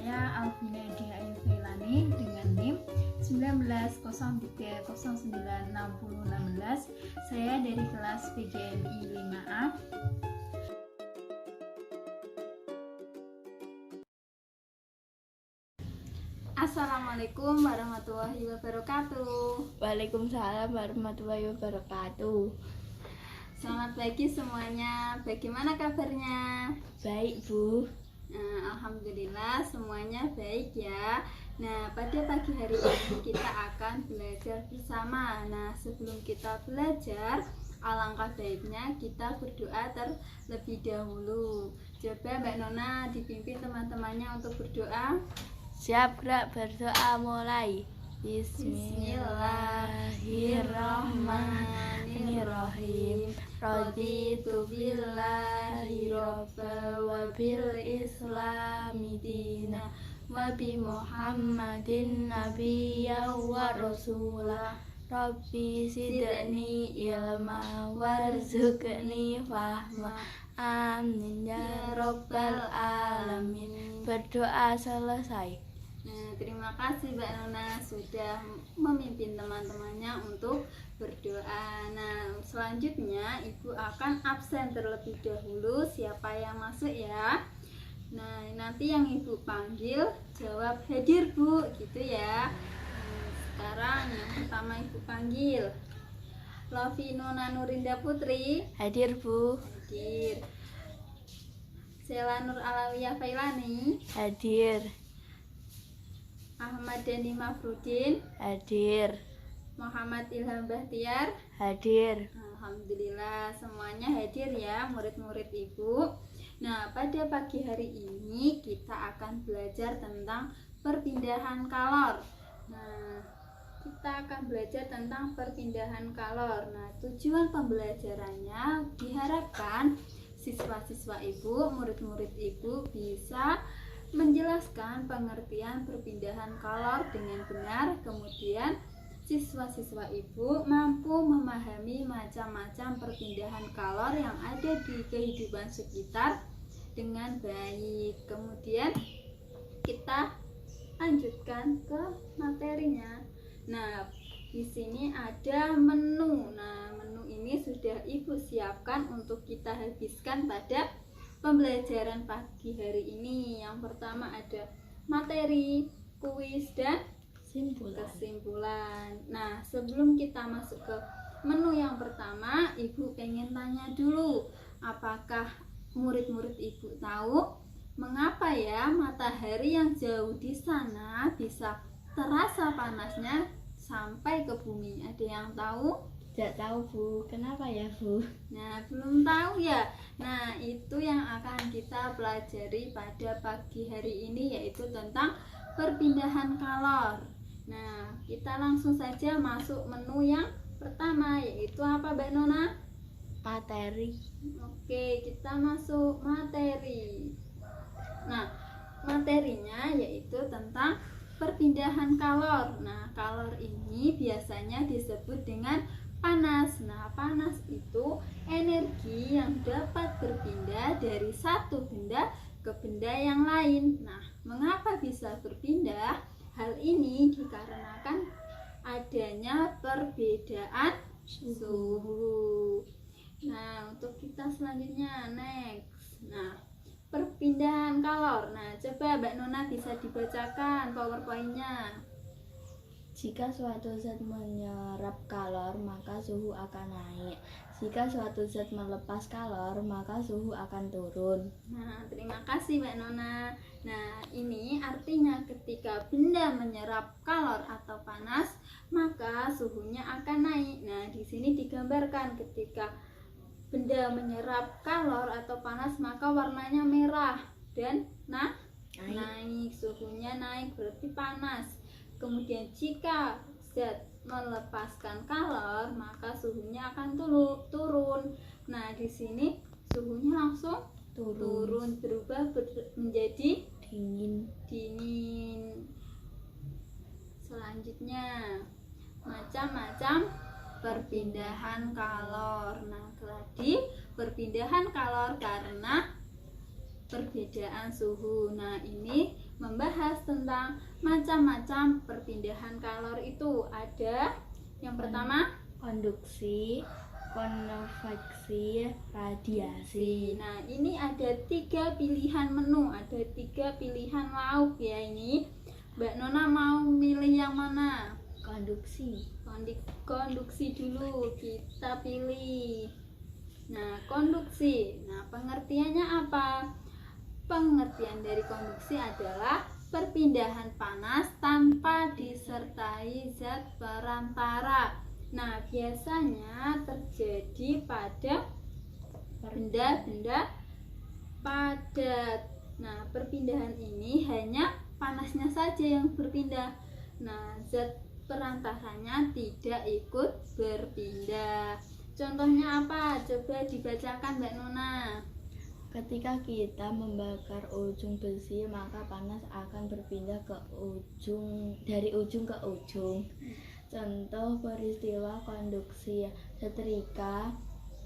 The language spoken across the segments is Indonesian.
saya Alvina Diayu Failani dengan NIM 1903096016. Saya dari kelas PGMI 5A. Assalamualaikum warahmatullahi wabarakatuh. Waalaikumsalam warahmatullahi wabarakatuh. Selamat pagi semuanya. Bagaimana kabarnya? Baik, Bu. Alhamdulillah semuanya baik ya. Nah, pada pagi hari ini kita akan belajar bersama. Nah, sebelum kita belajar, alangkah baiknya kita berdoa terlebih dahulu. Coba Mbak Nona dipimpin teman-temannya untuk berdoa. Siap, gerak, berdoa mulai. Bismillahirrahmanirrahim. Raditu billahi robba wa bil islami dina wa bi Muhammadin nabiyya wa rasulah. Rabbi zidni ilma warzuqni fahma. Amin ya rabbal alamin. Berdoa selesai. Nah, terima kasih Mbak Nona sudah memimpin teman-temannya untuk berdoa. Nah, selanjutnya Ibu akan absen terlebih dahulu. Siapa yang masuk ya? Nah, nanti yang Ibu panggil jawab hadir Bu, gitu ya. Nah, sekarang yang pertama Ibu panggil Lovino Nanurinda Putri. Hadir, Bu. Hadir. Sela Nur Alawiyah Failani. Hadir. Ahmad Dhani Mafrudin. Hadir. Muhammad Ilham Bahtiar. Hadir. Alhamdulillah semuanya hadir ya murid-murid Ibu. Nah, pada pagi hari ini kita akan belajar tentang perpindahan kalor. Nah, kita akan belajar tentang perpindahan kalor. Nah, tujuan pembelajarannya diharapkan siswa-siswa Ibu, murid-murid Ibu bisa menjelaskan pengertian perpindahan kalor dengan benar. Kemudian siswa-siswa Ibu mampu memahami macam-macam perpindahan kalor yang ada di kehidupan sekitar dengan baik. Kemudian kita lanjutkan ke materinya. Nah, di sini ada menu. Nah, menu ini sudah Ibu siapkan untuk kita habiskan pada pembelajaran pagi hari ini. Yang pertama ada materi, kuis, dan kesimpulan. Nah, sebelum kita masuk ke menu yang pertama, Ibu pengen tanya dulu, apakah murid-murid Ibu tahu mengapa ya matahari yang jauh di sana bisa terasa panasnya sampai ke bumi? Ada yang tahu? Tidak tahu, Bu. Kenapa ya, Bu? Nah, belum tahu ya. Nah, itu yang akan kita pelajari pada pagi hari ini, yaitu tentang perpindahan kalor. Nah, kita langsung saja masuk menu yang pertama, yaitu apa Mbak Nona? Materi. Oke, kita masuk materi. Nah, materinya yaitu tentang perpindahan kalor. Nah, kalor ini biasanya disebut dengan panas. Nah, panas itu energi yang dapat berpindah dari satu benda ke benda yang lain. Nah, mengapa bisa berpindah? Hal ini dikarenakan adanya perbedaan suhu. Nah, untuk kita selanjutnya next. Nah, perpindahan kalor. Nah, coba Mbak Nona bisa dibacakan PowerPoint-nya. Jika suatu zat menyerap kalor, maka suhu akan naik. Jika suatu zat melepas kalor, maka suhu akan turun. Nah, terima kasih Mbak Nona. Nah, ini artinya ketika benda menyerap kalor atau panas, maka suhunya akan naik. Nah, di sini digambarkan ketika benda menyerap kalor atau panas, maka warnanya merah dan naik. Suhunya naik berarti panas. Kemudian jika zat melepaskan kalor, maka suhunya akan turun. Nah, di sini suhunya langsung turun berubah menjadi dingin. Selanjutnya, macam-macam perpindahan kalor. Nah, tadi perpindahan kalor karena perbedaan suhu. Nah, ini membahas bahas tentang macam-macam perpindahan kalor itu. Ada yang pertama, konduksi, konveksi, radiasi. nah ini ada 3 pilihan menu, ada 3 pilihan lauk ya ini. Mbak Nona mau milih yang mana? Konduksi. Konduksi dulu kita pilih. Nah, konduksi. Nah, pengertiannya apa? Pengertian dari konduksi adalah perpindahan panas tanpa disertai zat perantara. Nah, biasanya terjadi pada benda-benda padat. Nah, perpindahan ini hanya panasnya saja yang berpindah. Nah, zat perantaranya tidak ikut berpindah. Contohnya apa? Coba dibacakan Mbak Nona. Ketika kita membakar ujung besi, maka panas akan berpindah ke dari ujung ke ujung. Contoh peristiwa konduksi: setrika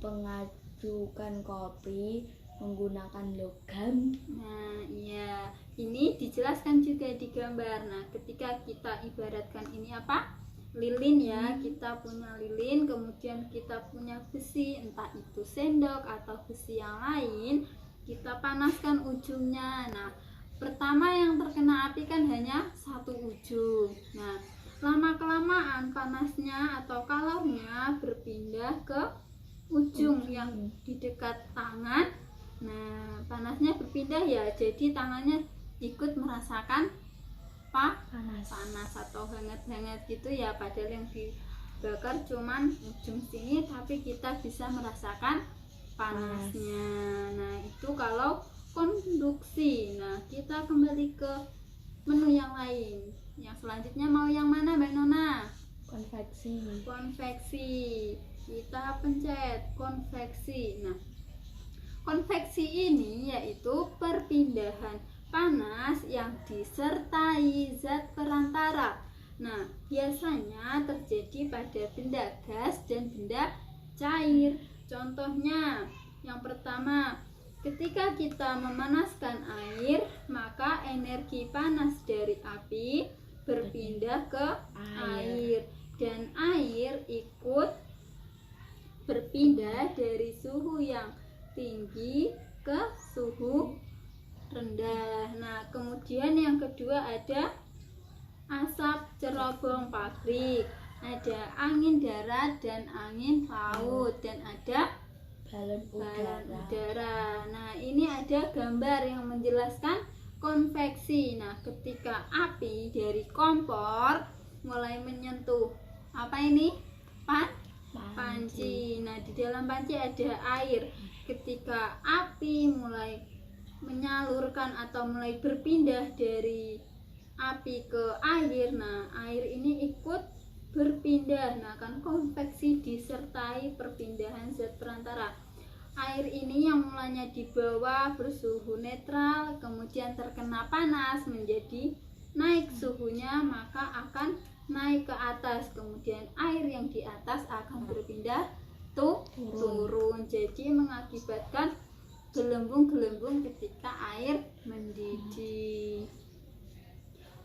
pengajukan kopi menggunakan logam. Nah, iya. Ini dijelaskan juga di gambar. Nah, ketika kita ibaratkan ini apa? Lilin ya. Kita punya lilin, kemudian kita punya besi, entah itu sendok atau besi yang lain. Kita panaskan ujungnya. Nah, pertama yang terkena api kan hanya satu ujung. Nah, lama-kelamaan panasnya atau kalornya berpindah ke ujung yang di dekat tangan. Nah, panasnya berpindah ya, jadi tangannya ikut merasakan panas atau hangat-hangat gitu ya. Padahal yang dibakar cuman ujung sini, tapi kita bisa merasakan panasnya. Nah, itu kalau konduksi. Nah, kita kembali ke menu yang lain. Yang selanjutnya mau yang mana Mbak Nona? Konveksi. Konveksi. Kita pencet konveksi. Nah, konveksi ini yaitu perpindahan panas yang disertai zat perantara. Nah, biasanya terjadi pada benda gas dan benda cair. Contohnya, yang pertama, ketika kita memanaskan air, maka energi panas dari api berpindah ke air, dan air ikut berpindah dari suhu yang tinggi ke suhu rendah. Nah, kemudian yang kedua ada asap cerobong pabrik, ada angin darat dan angin laut, dan ada balon udara. Nah, ini ada gambar yang menjelaskan konveksi. Nah, ketika api dari kompor mulai menyentuh apa ini? Panci. Nah, di dalam panci ada air. Ketika api mulai menyalurkan atau mulai berpindah dari api ke air, nah air ini ikut berpindah. Nah, kan konveksi disertai perpindahan zat perantara. Air ini yang mulanya di bawah bersuhu netral, kemudian terkena panas menjadi naik suhunya, maka akan naik ke atas. Kemudian air yang di atas akan berpindah turun. Jadi mengakibatkan gelembung-gelembung ketika air mendidih.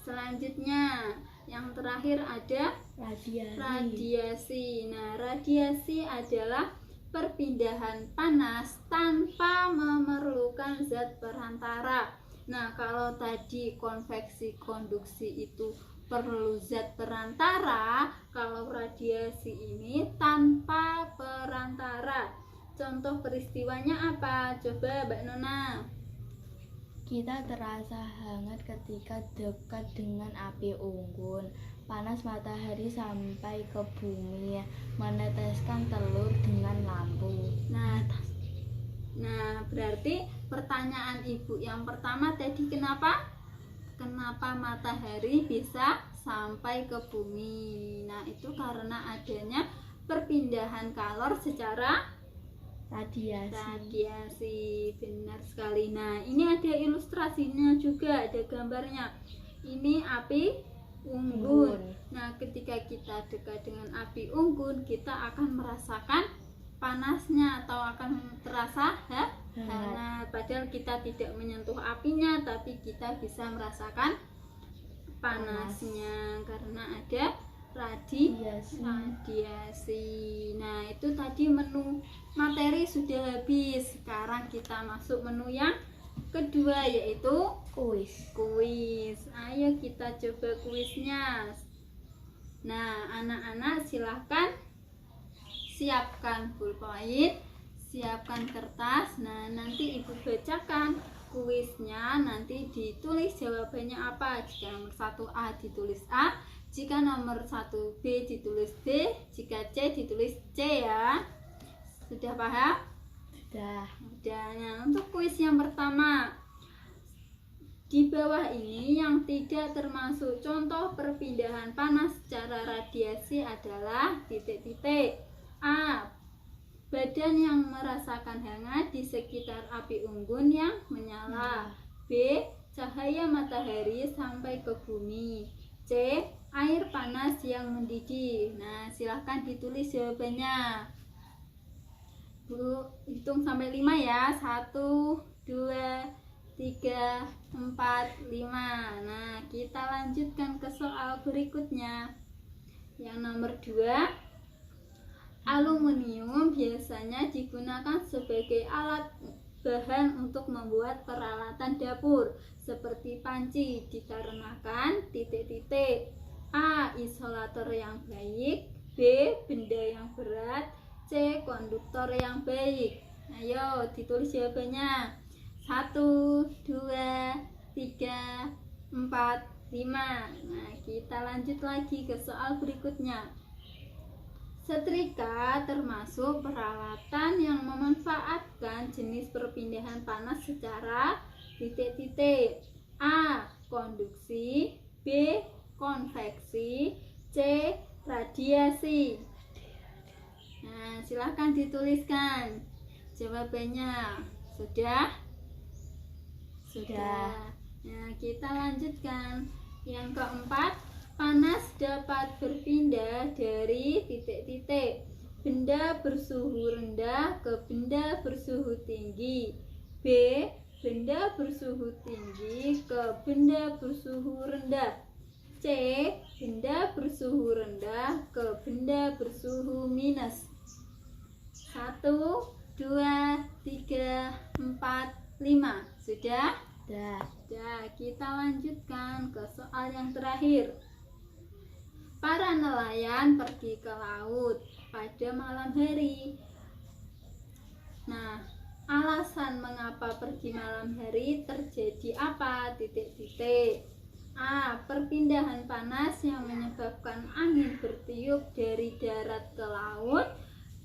Selanjutnya, yang terakhir ada radiasi. Nah, radiasi adalah perpindahan panas tanpa memerlukan zat perantara. Nah, kalau tadi konveksi konduksi itu perlu zat perantara, kalau radiasi ini tanpa perantara. Contoh peristiwanya apa? Coba Mbak Nona. Kita terasa hangat ketika dekat dengan api unggun. Panas matahari sampai ke bumi, meneteskan telur dengan lampu. Nah, berarti pertanyaan Ibu yang pertama tadi kenapa matahari bisa sampai ke bumi? Nah, itu karena adanya perpindahan kalor secara radiasi. Benar sekali. Nah, ini ada ilustrasinya juga, ada gambarnya. Ini api unggun. Nah, ketika kita dekat dengan api unggun, kita akan merasakan panasnya atau akan terasa hangat. Padahal kita tidak menyentuh apinya, tapi kita bisa merasakan panasnya karena ada radiasi. Nah, itu tadi menu materi sudah habis. Sekarang kita masuk menu yang kedua, yaitu kuis. Ayo kita coba kuisnya. Nah, anak-anak silahkan siapkan pulpen, siapkan kertas. Nah, nanti ibu bacakan kuisnya, nanti ditulis jawabannya apa. Jika nomor 1A ditulis A, jika nomor 1B ditulis B, jika C ditulis C ya. Sudah paham? Sudah. Nah, untuk kuis yang pertama, di bawah ini yang tidak termasuk contoh perpindahan panas secara radiasi adalah titik-titik. A. Badan yang merasakan hangat di sekitar api unggun yang menyala. B. Cahaya matahari sampai ke bumi. C. Air panas yang mendidih. Nah, silahkan ditulis jawabannya. Bu, hitung sampai 5 ya. 1, 2, 3, 4, 5. Nah, kita lanjutkan ke soal berikutnya. Yang nomor 2, aluminium biasanya digunakan sebagai alat bahan untuk membuat peralatan dapur seperti panci, dikarenakan titik-titik. A. Isolator yang baik. B. Benda yang berat. C. Konduktor yang baik. Ayo ditulis jawabannya. 1, 2, 3, 4, 5. Nah, kita lanjut lagi ke soal berikutnya. Setrika termasuk peralatan yang memanfaatkan jenis perpindahan panas secara titik-titik. A. Konduksi. B. Konveksi. C. Radiasi. Nah, silahkan dituliskan jawabannya. Sudah? Nah, kita lanjutkan. Yang keempat, panas dapat berpindah dari titik-titik benda bersuhu rendah ke benda bersuhu tinggi. B. Benda bersuhu tinggi ke benda bersuhu rendah. C. Benda bersuhu rendah ke benda bersuhu minus. 1, 2, 3, 4, 5. Sudah? Sudah. Kita lanjutkan ke soal yang terakhir. Para nelayan pergi ke laut pada malam hari. Nah, alasan mengapa pergi malam hari terjadi apa? Titik-titik. A. Perpindahan panas yang menyebabkan angin bertiup dari darat ke laut.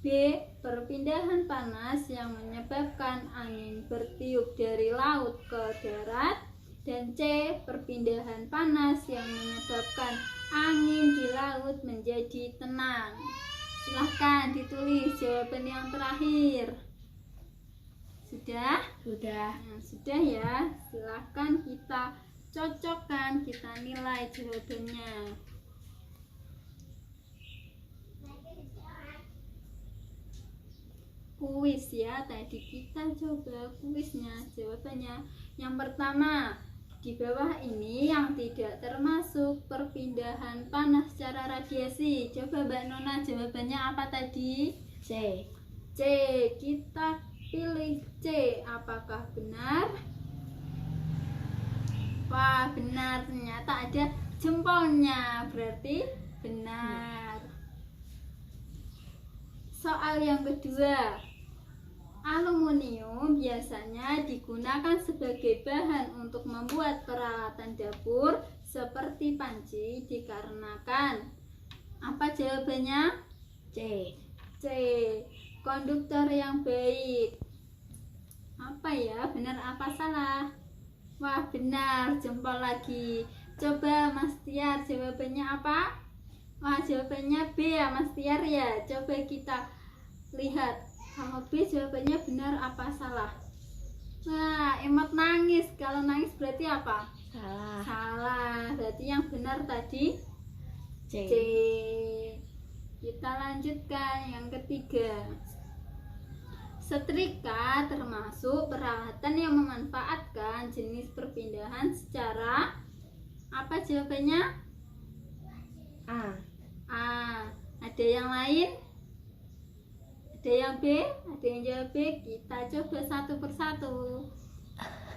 B. Perpindahan panas yang menyebabkan angin bertiup dari laut ke darat. Dan C. Perpindahan panas yang menyebabkan angin di laut menjadi tenang. Silahkan ditulis jawaban yang terakhir. Sudah? Nah, sudah ya. Silahkan kita cocokkan, kita nilai jawabannya. Kuis ya, tadi kita coba kuisnya, jawabannya. Yang pertama, di bawah ini yang tidak termasuk perpindahan panas secara radiasi. Coba Mbak Nona, jawabannya apa tadi? C. Kita pilih C. Apakah benar? Wah, benar, ternyata ada jempolnya, berarti benar. Soal yang kedua, aluminium biasanya digunakan sebagai bahan untuk membuat peralatan dapur seperti panci dikarenakan apa jawabannya? C. Konduktor yang baik. Apa ya? Benar apa salah? Wah, benar, jempol lagi. Coba Mas Tiar, jawabannya apa? Wah, jawabannya B ya Mas Tiar ya. Coba kita lihat, kalau B jawabannya benar apa salah? Nah, emot nangis. Kalau nangis berarti apa? Salah. Berarti yang benar tadi C. Kita lanjutkan yang ketiga. Setrika termasuk peralatan yang memanfaatkan jenis perpindahan secara apa jawabannya? A. A. Ada yang lain? Ada yang B? Ada yang jawab B? Kita coba satu persatu.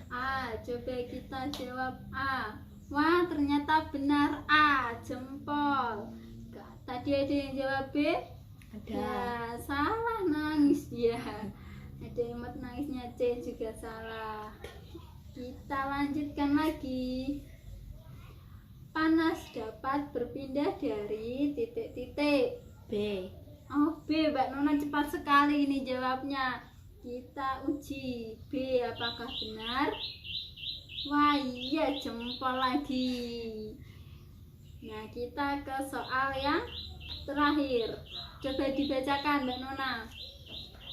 A. Coba kita jawab A. Wah, ternyata benar A. Jempol. Tadi ada yang jawab B? Ada. Ya, salah, nangis dia. Ada emot nangisnya C juga salah. Kita lanjutkan lagi. Panas dapat berpindah dari titik-titik. B. Oh, B, Mbak Nona cepat sekali ini jawabnya. Kita uji B apakah benar. Wah, iya, jempol lagi. Nah, kita ke soal yang terakhir. Coba dibacakan, Mbak Nona.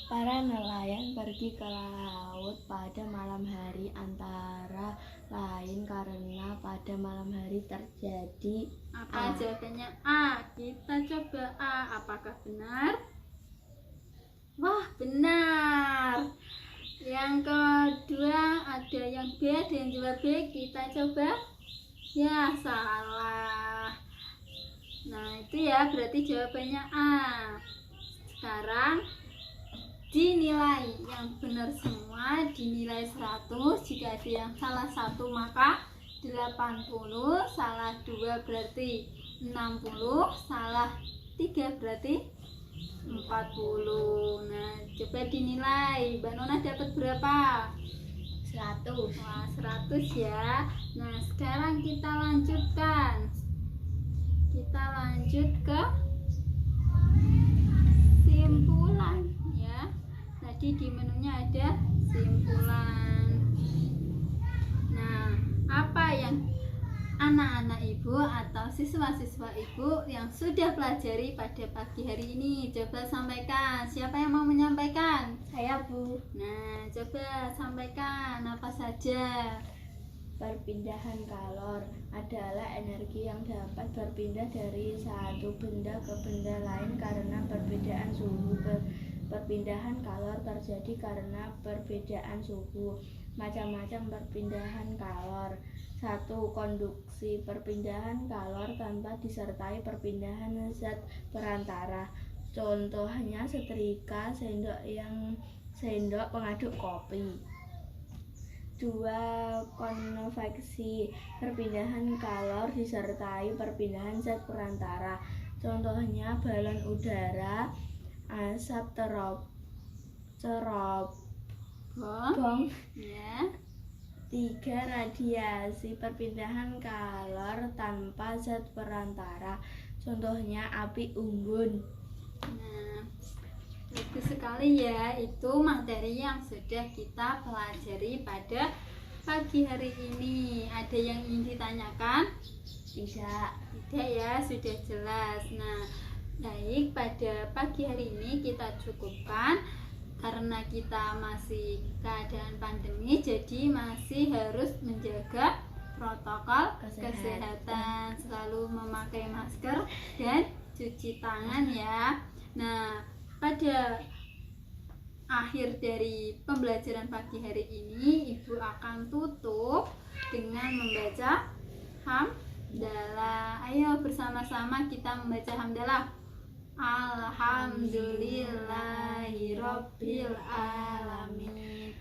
Para nelayan pergi ke laut pada malam hari, antara lain karena pada malam hari terjadi Apa jawabannya? A. Kita coba A. Apakah benar? Wah, benar. Yang kedua ada yang B, ada yang jawab B. Kita coba. Ya, salah. Nah, itu ya berarti jawabannya A. Sekarang dinilai yang benar semua, dinilai 100. Jika ada yang salah satu maka 80, salah 2 berarti 60, salah 3 berarti 40. Nah, coba dinilai. Mbak Nona dapat berapa? 100. Wah, 100 ya. Nah, sekarang kita lanjutkan. Kita lanjut ke simpulan ya. Tadi di menunya ada simpulan. Nah, apa yang anak-anak ibu atau siswa-siswa ibu yang sudah pelajari pada pagi hari ini? Coba sampaikan. Siapa yang mau menyampaikan? Saya, Bu. Nah, coba sampaikan apa saja. Perpindahan kalor adalah energi yang dapat berpindah dari satu benda ke benda lain karena perbedaan suhu. Perpindahan kalor terjadi karena perbedaan suhu. Macam-macam perpindahan kalor. 1. Konduksi. Perpindahan kalor tanpa disertai perpindahan zat perantara. Contohnya setrika, sendok pengaduk kopi. 2. Konveksi. Perpindahan kalor disertai perpindahan zat perantara. Contohnya balon udara, asap cerobong. Ya. 3. Radiasi. Perpindahan kalor tanpa zat perantara. Contohnya api unggun. Nah, bagus sekali ya, itu materi yang sudah kita pelajari pada pagi hari ini. Ada yang ingin ditanyakan? Tidak. Tidak ya, sudah jelas. Nah, baik, pada pagi hari ini kita cukupkan. Karena kita masih keadaan pandemi, jadi masih harus menjaga protokol kesehatan, selalu memakai masker dan cuci tangan ya. Nah, pada akhir dari pembelajaran pagi hari ini, Ibu akan tutup dengan membaca hamdalah. Ayo bersama-sama kita membaca hamdalah. Alhamdulillahirabbil alamin.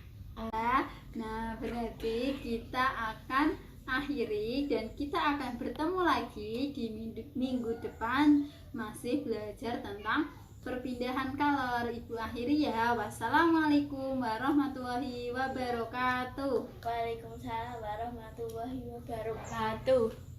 Nah, berarti kita akan akhiri dan kita akan bertemu lagi di minggu depan, masih belajar tentang perpindahan kalor. Ibu akhiri ya. Wassalamualaikum warahmatullahi wabarakatuh. Waalaikumsalam warahmatullahi wabarakatuh.